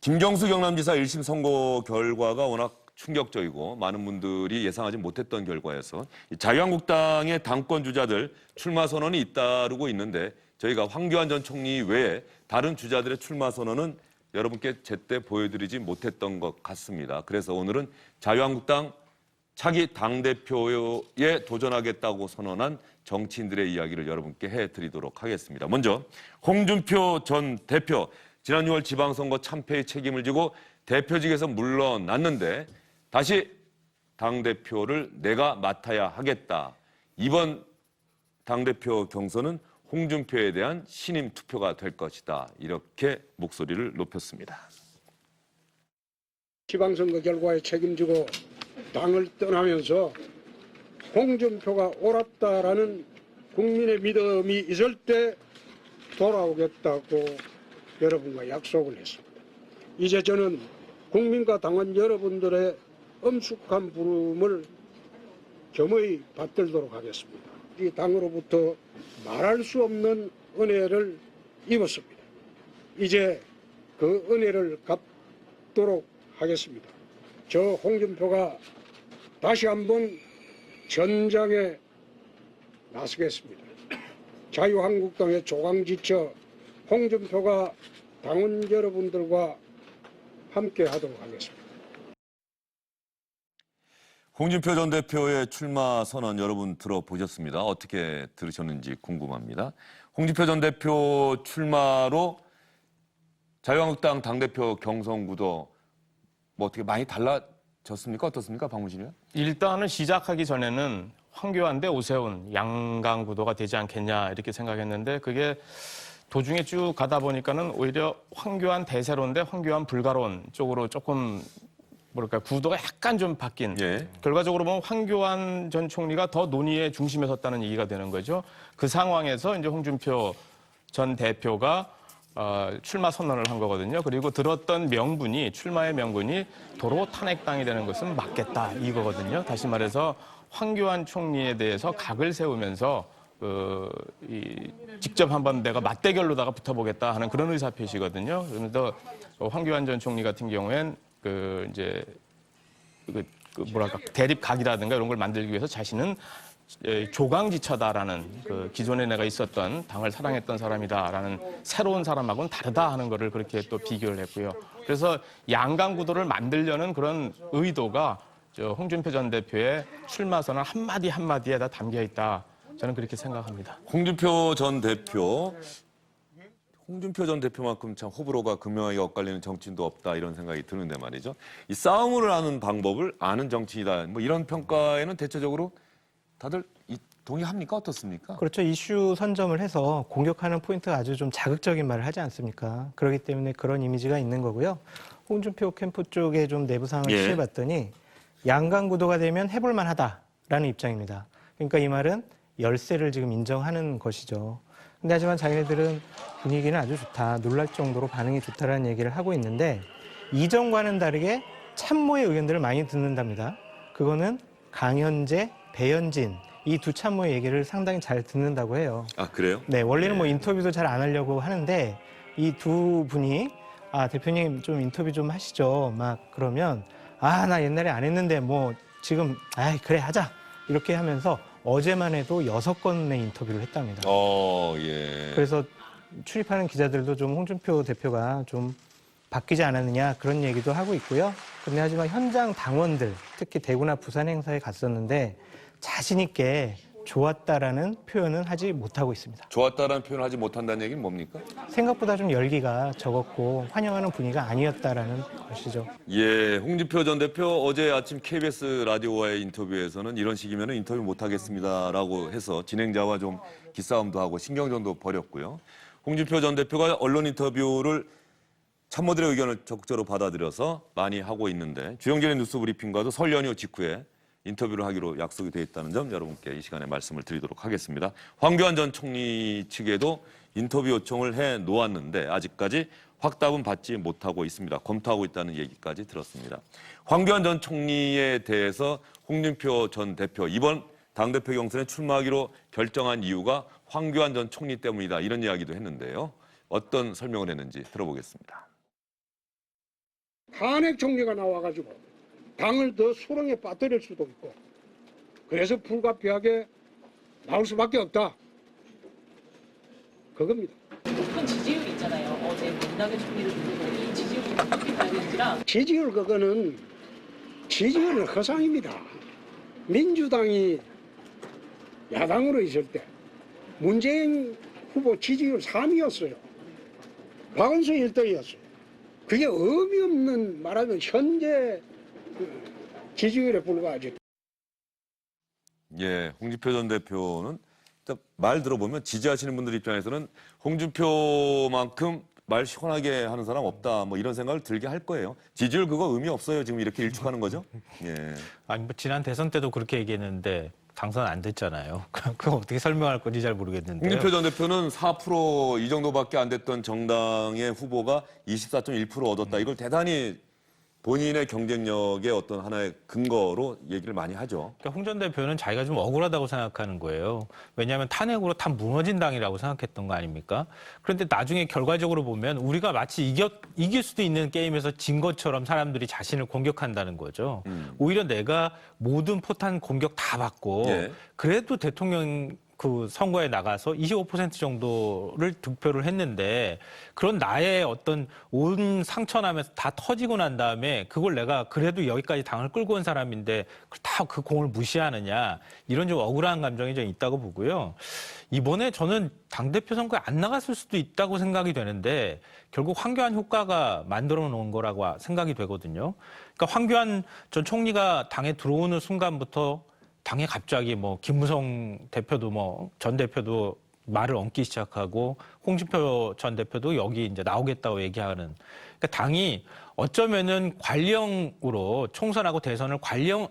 김경수 경남지사 1심 선고 결과가 워낙 충격적이고 많은 분들이 예상하지 못했던 결과여서 자유한국당의 당권 주자들 출마 선언이 잇따르고 있는데 저희가 황교안 전 총리 외에 다른 주자들의 출마 선언은 여러분께 제때 보여드리지 못했던 것 같습니다. 그래서 오늘은 자유한국당 차기 당대표에 도전하겠다고 선언한 정치인들의 이야기를 여러분께 해드리도록 하겠습니다. 먼저 홍준표 전 대표, 지난 6월 지방선거 참패의 책임을 지고 대표직에서 물러났는데 다시 당대표를 내가 맡아야 하겠다. 이번 당대표 경선은 홍준표에 대한 신임 투표가 될 것이다. 이렇게 목소리를 높였습니다. 지방선거 결과에 책임지고 당을 떠나면서 홍준표가 옳았다라는 국민의 믿음이 있을 때 돌아오겠다고 여러분과 약속을 했습니다. 이제 저는 국민과 당원 여러분들의 엄숙한 부름을 겸허히 받들도록 하겠습니다. 이 당으로부터 말할 수 없는 은혜를 입었습니다. 이제 그 은혜를 갚도록 하겠습니다. 저 홍준표가 다시 한번 전장에 나서겠습니다. 자유한국당의 조강지처 홍준표가 당원 여러분들과 함께 하도록 하겠습니다. 홍준표 전 대표의 출마 선언 여러분 들어보셨습니다. 어떻게 들으셨는지 궁금합니다. 홍준표 전 대표 출마로 자유한국당 당대표 경선 구도 뭐 어떻게 많이 달라졌습니까? 어떻습니까? 박문신 의원? 일단은 시작하기 전에는 황교안 대 오세훈 양강 구도가 되지 않겠냐 이렇게 생각했는데 그게 도중에 쭉 가다 보니까는 오히려 황교안 대세론 대 황교안 불가론 쪽으로 조금 뭐랄까 구도가 약간 좀 바뀐. 결과적으로 보면 황교안 전 총리가 더 논의의 중심에 섰다는 얘기가 되는 거죠. 그 상황에서 이제 홍준표 전 대표가 출마 선언을 한 거거든요. 그리고 들었던 명분이 출마의 명분이 도로 탄핵당이 되는 것은 맞겠다 이거거든요. 다시 말해서 황교안 총리에 대해서 각을 세우면서 직접 한번 내가 맞대결로다가 붙어보겠다 하는 그런 의사표시거든요. 그래서 황교안 전 총리 같은 경우엔 뭐랄까 대립각이라든가 이런 걸 만들기 위해서 자신은 조강지처다라는 기존에 내가 있었던 당을 사랑했던 사람이다라는 새로운 사람하고는 다르다 하는 거를 그렇게 또 비교를 했고요. 그래서 양강 구도를 만들려는 그런 의도가 홍준표 전 대표의 출마 선언 한마디 한마디에 다 담겨 있다. 저는 그렇게 생각합니다. 홍준표 전 대표만큼 참 호불호가 극명하게 엇갈리는 정치인도 없다 이런 생각이 드는데 말이죠. 이 싸움을 하는 방법을 아는 정치인이다. 뭐 이런 평가에는 대체적으로 다들 동의합니까? 어떻습니까? 그렇죠. 이슈 선점을 해서 공격하는 포인트가 아주 좀 자극적인 말을 하지 않습니까? 그렇기 때문에 그런 이미지가 있는 거고요. 홍준표 캠프 쪽에 좀 내부 상황을 취해봤더니 양강 구도가 되면 해볼만 하다라는 입장입니다. 그러니까 이 말은 열세를 지금 인정하는 것이죠. 근데 하지만 자기네들은 분위기는 아주 좋다. 놀랄 정도로 반응이 좋다라는 얘기를 하고 있는데 이전과는 다르게 참모의 의견들을 많이 듣는답니다. 그거는 강현재, 배현진 이 두 참모의 얘기를 상당히 잘 듣는다고 해요. 아, 그래요? 네, 원래는 뭐 인터뷰도 잘 안 하려고 하는데 이 두 분이 대표님 좀 인터뷰 좀 하시죠. 막 그러면 나 옛날에 안 했는데 뭐 지금 그래 하자. 이렇게 하면서 어제만 해도 6건의 인터뷰를 했답니다. 그래서 출입하는 기자들도 좀 홍준표 대표가 좀 바뀌지 않았느냐 그런 얘기도 하고 있고요. 근데 하지만 현장 당원들, 특히 대구나 부산 행사에 갔었는데 자신 있게 좋았다라는 표현은 하지 못하고 있습니다. 좋았다라는 표현을 하지 못한다는 얘기는 뭡니까? 생각보다 좀 열기가 적었고 환영하는 분위기가 아니었다라는 것이죠. 홍준표 전 대표 어제 아침 KBS 라디오와의 인터뷰에서는 이런 식이면 인터뷰 못하겠습니다라고 해서 진행자와 좀 기싸움도 하고 신경전도 벌였고요. 홍준표 전 대표가 언론 인터뷰를 참모들의 의견을 적극적으로 받아들여서 많이 하고 있는데 주영진의 뉴스 브리핑과도 설 연휴 직후에 인터뷰를 하기로 약속이 돼 있다는 점 여러분께 이 시간에 말씀을 드리도록 하겠습니다. 황교안 전 총리 측에도 인터뷰 요청을 해 놓았는데 아직까지 확답은 받지 못하고 있습니다. 검토하고 있다는 얘기까지 들었습니다. 황교안 전 총리에 대해서 홍준표 전 대표 이번 당대표 경선에 출마하기로 결정한 이유가 황교안 전 총리 때문이다 이런 이야기도 했는데요. 어떤 설명을 했는지 들어보겠습니다. 탄핵 총리가 나와가지고 당을 더 수렁에 빠뜨릴 수도 있고 그래서 불가피하게 나올 수밖에 없다. 그겁니다. 높은 지지율이 있잖아요. 어제 문낙연 총리를 두고 이 지지율이 어떻게 가야 되는지랑 지지율 그거는 지지율은 허상입니다. 민주당이 야당으로 있을 때 문재인 후보 지지율 3위였어요. 박원순 1등이었어요. 그게 의미 없는 말하면 현재 지지율에 불과하지. 예, 홍준표 전 대표는 일단 말 들어보면 지지하시는 분들 입장에서는 홍준표만큼 말 시원하게 하는 사람 없다. 뭐 이런 생각을 들게 할 거예요. 지지율 그거 의미 없어요. 지금 이렇게 일축하는 거죠. 예. 아니 뭐 지난 대선 때도 그렇게 얘기했는데 당선 안 됐잖아요. 그거 어떻게 설명할 건지 잘 모르겠는데요. 홍준표 전 대표는 4%이 정도밖에 안 됐던 정당의 후보가 24.1% 얻었다. 이걸 대단히 본인의 경쟁력의 어떤 하나의 근거로 얘기를 많이 하죠. 그러니까 홍 전 대표는 자기가 좀 억울하다고 생각하는 거예요. 왜냐하면 탄핵으로 다 무너진 당이라고 생각했던 거 아닙니까? 그런데 나중에 결과적으로 보면 우리가 마치 이길 수도 있는 게임에서 진 것처럼 사람들이 자신을 공격한다는 거죠. 오히려 내가 모든 포탄 공격 다 받고 예. 그래도 대통령 그 선거에 나가서 25% 정도를 득표를 했는데 그런 나의 어떤 온 상처나면서 다 터지고 난 다음에 그걸 내가 그래도 여기까지 당을 끌고 온 사람인데 다 그 공을 무시하느냐 이런 좀 억울한 감정이 좀 있다고 보고요. 이번에 저는 당대표 선거에 안 나갔을 수도 있다고 생각이 되는데 결국 황교안 효과가 만들어 놓은 거라고 생각이 되거든요. 그러니까 황교안 전 총리가 당에 들어오는 순간부터 당에 갑자기 뭐 김무성 대표도 뭐 전 대표도 말을 얹기 시작하고 홍준표 전 대표도 여기 이제 나오겠다고 얘기하는. 그러니까 당이 어쩌면은 관리형으로 총선하고 대선을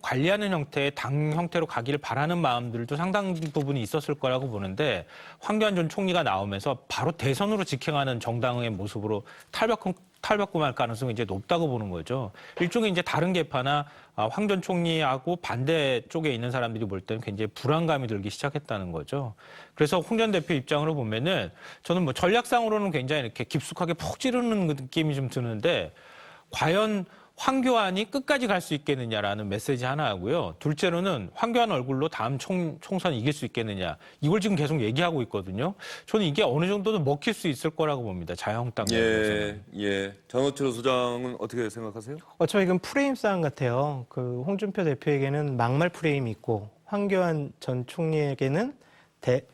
관리하는 형태의 당 형태로 가기를 바라는 마음들도 상당 부분이 있었을 거라고 보는데 황교안 전 총리가 나오면서 바로 대선으로 직행하는 정당의 모습으로 탈바꿈 할 가능성이 이제 높다고 보는 거죠. 일종의 이제 다른 계파나 황 전 총리하고 반대 쪽에 있는 사람들이 볼 때는 굉장히 불안감이 들기 시작했다는 거죠. 그래서 홍 전 대표 입장으로 보면은 저는 뭐 전략상으로는 굉장히 이렇게 깊숙하게 푹 찌르는 느낌이 좀 드는데 과연 황교안이 끝까지 갈 수 있겠느냐라는 메시지 하나 하고요. 둘째로는 황교안 얼굴로 다음 총선 이길 수 있겠느냐. 이걸 지금 계속 얘기하고 있거든요. 저는 이게 어느 정도는 먹힐 수 있을 거라고 봅니다. 자유한국당 내에서는. 예. 장호철 소장은 어떻게 생각하세요? 어차피 이건 프레임 싸움 같아요. 그 홍준표 대표에게는 막말 프레임이 있고 황교안 전 총리에게는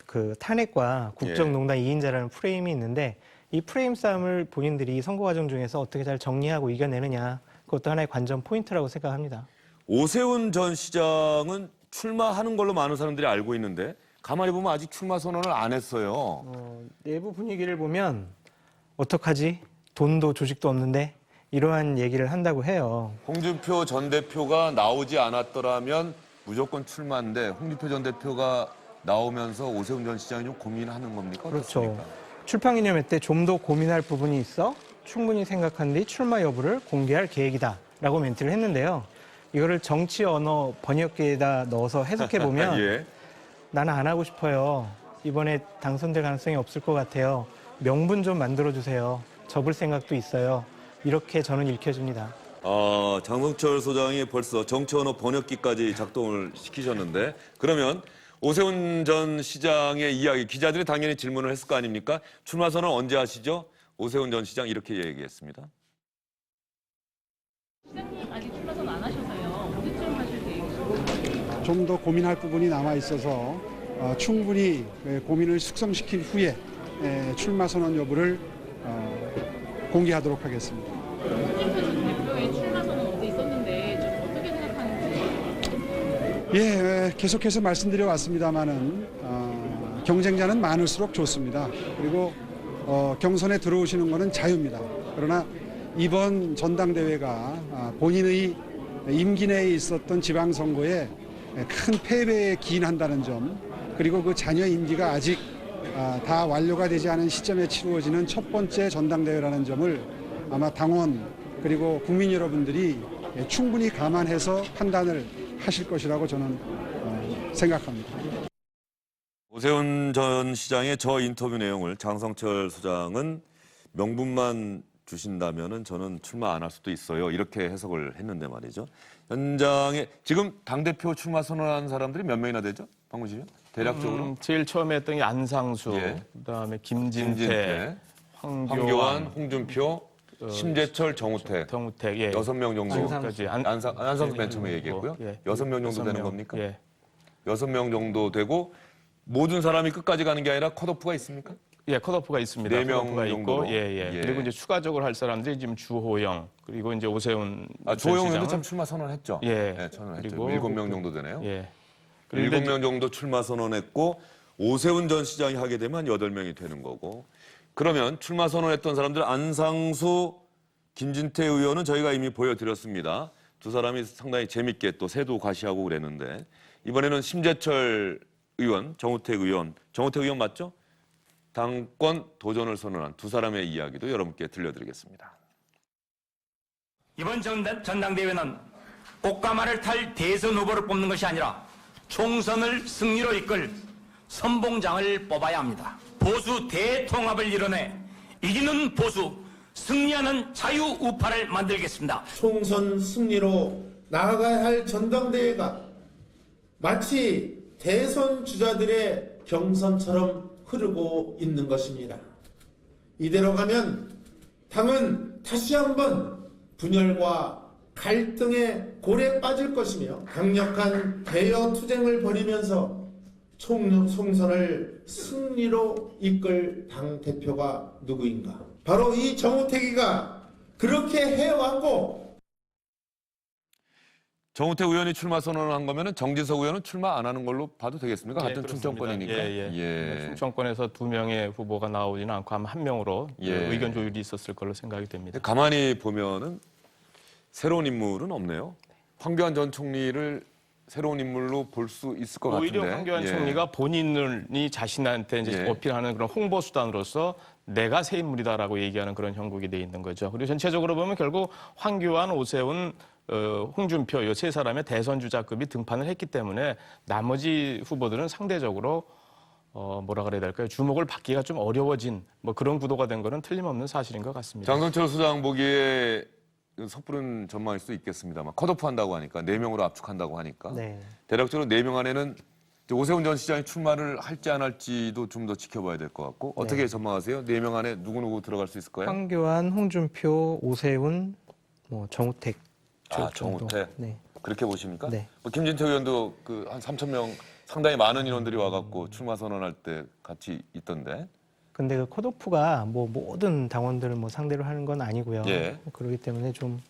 그 탄핵과 국정농단 2인자라는 프레임이 있는데 이 프레임 싸움을 본인들이 선거 과정 중에서 어떻게 잘 정리하고 이겨내느냐 그것도 하나의 관전 포인트라고 생각합니다. 오세훈 전 시장은 출마하는 걸로 많은 사람들이 알고 있는데 가만히 보면 아직 출마 선언을 안 했어요. 내부 분위기를 보면 어떡하지? 돈도 조직도 없는데 이러한 얘기를 한다고 해요. 홍준표 전 대표가 나오지 않았더라면 무조건 출마인데 홍준표 전 대표가 나오면서 오세훈 전 시장이 좀 고민하는 겁니까? 그렇죠. 어떻습니까? 출판기념회 때 좀 더 고민할 부분이 있어 충분히 생각한 뒤 출마 여부를 공개할 계획이다라고 멘트를 했는데요. 이거를 정치 언어 번역기에다 넣어서 해석해보면 예. 나는 안 하고 싶어요. 이번에 당선될 가능성이 없을 것 같아요. 명분 좀 만들어주세요. 접을 생각도 있어요. 이렇게 저는 읽혀집니다. 장성철 소장이 벌써 정치 언어 번역기까지 작동을 시키셨는데 그러면 오세훈 전 시장의 이야기 기자들이 당연히 질문을 했을 거 아닙니까? 출마 선언 언제 하시죠? 오세훈 전 시장 이렇게 얘기했습니다. 시장님 아직 출마선 안 하셔서요. 언제쯤 하실 계획이신가요? 좀 더 고민할 부분이 남아 있어서 충분히 고민을 숙성시킨 후에 출마 선언 여부를 공개하도록 하겠습니다. 홍준표 전 대표의 출마선은 어제 있었는데 좀 어떻게 생각하는지. 예, 계속해서 말씀드려 왔습니다만은 경쟁자는 많을수록 좋습니다. 그리고 경선에 들어오시는 것은 자유입니다. 그러나 이번 전당대회가 본인의 임기 내에 있었던 지방선거에 큰 패배에 기인한다는 점, 그리고 그 잔여 임기가 아직 다 완료가 되지 않은 시점에 치루어지는 첫 번째 전당대회라는 점을 아마 당원 그리고 국민 여러분들이 충분히 감안해서 판단을 하실 것이라고 저는 생각합니다. 오세훈 전 시장의 저 인터뷰 내용을 장성철 소장은 명분만 주신다면은 저는 출마 안 할 수도 있어요. 이렇게 해석을 했는데 말이죠. 현장에 지금 당대표 출마 선언한 사람들이 몇 명이나 되죠? 박문식 대략적으로? 제일 처음에 했던 게 안상수, 예. 그다음에 김진태, 김진태, 황교안, 홍준표, 심재철, 정우택. 정우택, 예. 6명 정도까지. 안상수. 안상수 맨 처음에 얘기했고요. 예. 6명 정도 되는 6명. 겁니까? 예. 6명 정도 되고 모든 사람이 끝까지 가는 게 아니라 컷오프가 있습니까? 예, 컷오프가 있습니다. 네 명 컷오프가 있고, 정도로? 예. 예. 그리고 이제 추가적으로 할 사람들이 지금 주호영, 그리고 이제 오세훈. 조영 의원도 전 참 시장은, 출마 선언했죠. 예. 네, 선언했죠. 그리고 7명 정도 되네요. 예. 7명 정도 출마 선언했고 오세훈 전 시장이 하게 되면 8명이 되는 거고. 그러면 출마 선언했던 사람들 안상수, 김진태 의원은 저희가 이미 보여드렸습니다. 두 사람이 상당히 재밌게 또 새도 과시하고 그랬는데 이번에는 심재철 의원, 정우택 의원 맞죠? 당권 도전을 선언한 두 사람의 이야기도 여러분께 들려드리겠습니다. 이번 전당대회는 꽃가마를 탈 대선 후보를 뽑는 것이 아니라 총선을 승리로 이끌 선봉장을 뽑아야 합니다. 보수 대통합을 이뤄내 이기는 보수, 승리하는 자유우파를 만들겠습니다. 총선 승리로 나아가야 할 전당대회가 마치 대선 주자들의 경선처럼 흐르고 있는 것입니다. 이대로 가면 당은 다시 한번 분열과 갈등의 골에 빠질 것이며 강력한 대여 투쟁을 벌이면서 총선을 승리로 이끌 당 대표가 누구인가? 바로 이 정우택이가 그렇게 해왔고. 정우택 의원이 출마 선언을 한 거면은 정진석 의원은 출마 안 하는 걸로 봐도 되겠습니까? 같은 그렇습니다. 충청권이니까. 예. 충청권에서 2명의 후보가 나오지는 않고 한 명으로 예. 의견 조율이 있었을 걸로 생각이 됩니다. 근데 가만히 보면은 새로운 인물은 없네요. 황교안 전 총리를 새로운 인물로 볼 수 있을 것 같은데. 오히려 황교안 예. 총리가 본인이 자신한테 이제 예. 어필하는 그런 홍보 수단으로서 내가 새 인물이다라고 얘기하는 그런 형국이 돼 있는 거죠. 그리고 전체적으로 보면 결국 황교안, 오세훈, 홍준표 이 세 사람의 대선 주자급이 등판을 했기 때문에 나머지 후보들은 상대적으로 뭐라 그래야 될까요? 주목을 받기가 좀 어려워진 뭐 그런 구도가 된 거는 틀림없는 사실인 것 같습니다. 장성철 수장 보기에 섣부른 전망일 수도 있겠습니다만 컷오프 한다고 하니까 4명으로 압축한다고 하니까 네. 대략적으로 4명 안에는 이제 오세훈 전 시장이 출마를 할지 안 할지도 좀 더 지켜봐야 될 것 같고 어떻게 전망하세요? 4명 안에 누구누구 들어갈 수 있을 거예요? 황교안, 홍준표, 오세훈, 뭐 정우택. 정도. 정우택. 네. 그렇게 보십니까? 네. 뭐 김진태 의원도 그 한 3천 명 상당히 많은 인원들이 와갖고 출마 선언할 때 같이 있던데. 근데 그 컷오프가 뭐 모든 당원들을 뭐 상대로 하는 건 아니고요. 예. 그렇기 때문에 좀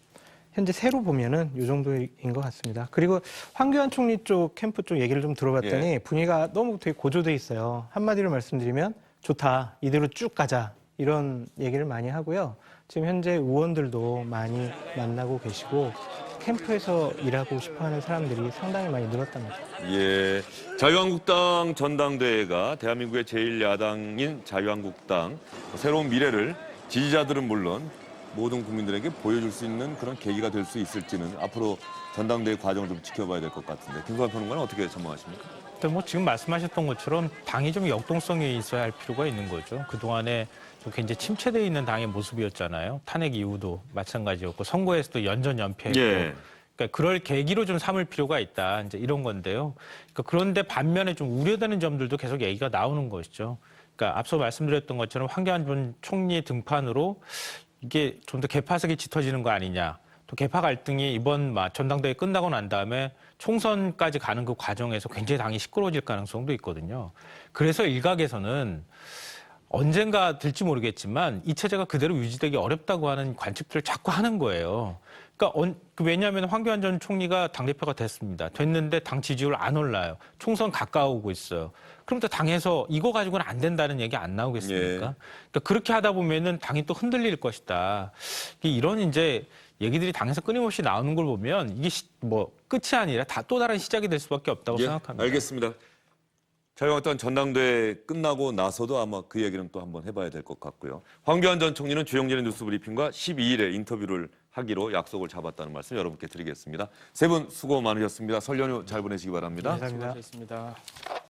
현재 새로 보면은 이 정도인 것 같습니다. 그리고 황교안 총리 쪽 캠프 쪽 얘기를 좀 들어봤더니 예. 분위기가 너무 되게 고조돼 있어요. 한마디로 말씀드리면 좋다, 이대로 쭉 가자 이런 얘기를 많이 하고요. 지금 현재 의원들도 많이 만나고 계시고 캠프에서 일하고 싶어하는 사람들이 상당히 많이 늘었답니다. 예, 자유한국당 전당대회가 대한민국의 제1야당인 자유한국당 새로운 미래를 지지자들은 물론 모든 국민들에게 보여줄 수 있는 그런 계기가 될 수 있을지는 앞으로 전당대회 과정을 좀 지켜봐야 될 것 같은데 김소환 평론가는 어떻게 전망하십니까? 뭐 지금 말씀하셨던 것처럼 당이 좀 역동성이 있어야 할 필요가 있는 거죠. 그동안에 좀 굉장히 침체되어 있는 당의 모습이었잖아요. 탄핵 이후도 마찬가지였고 선거에서도 연전연패했고 예. 그러니까 그럴 계기로 좀 삼을 필요가 있다. 이제 이런 건데요. 그러니까 그런데 반면에 좀 우려되는 점들도 계속 얘기가 나오는 것이죠. 그러니까 앞서 말씀드렸던 것처럼 황교안 전 총리 등판으로 이게 좀 더 개파색이 짙어지는 거 아니냐. 또 개파 갈등이 이번 전당대회 끝나고 난 다음에 총선까지 가는 그 과정에서 굉장히 당이 시끄러워질 가능성도 있거든요. 그래서 일각에서는 언젠가 될지 모르겠지만 이 체제가 그대로 유지되기 어렵다고 하는 관측들을 자꾸 하는 거예요. 그러니까 왜냐하면 황교안 전 총리가 당대표가 됐는데 당 지지율 안 올라요. 총선 가까우고 있어요. 그럼 또 당에서 이거 가지고는 안 된다는 얘기 안 나오겠습니까? 예. 그러니까 그렇게 하다 보면은 당이 또 흔들릴 것이다. 이런 이제 얘기들이 당에서 끊임없이 나오는 걸 보면 이게 뭐 끝이 아니라 또 다른 시작이 될 수밖에 없다고 예, 생각합니다. 알겠습니다. 자유한국당 전당대회 끝나고 나서도 아마 그 얘기는 또 한번 해봐야 될 것 같고요. 황교안 전 총리는 주영진의 뉴스브리핑과 12일에 인터뷰를 하기로 약속을 잡았다는 말씀 여러분께 드리겠습니다. 세 분 수고 많으셨습니다. 설 연휴 잘 보내시기 바랍니다. 감사합니다. 수고하셨습니다.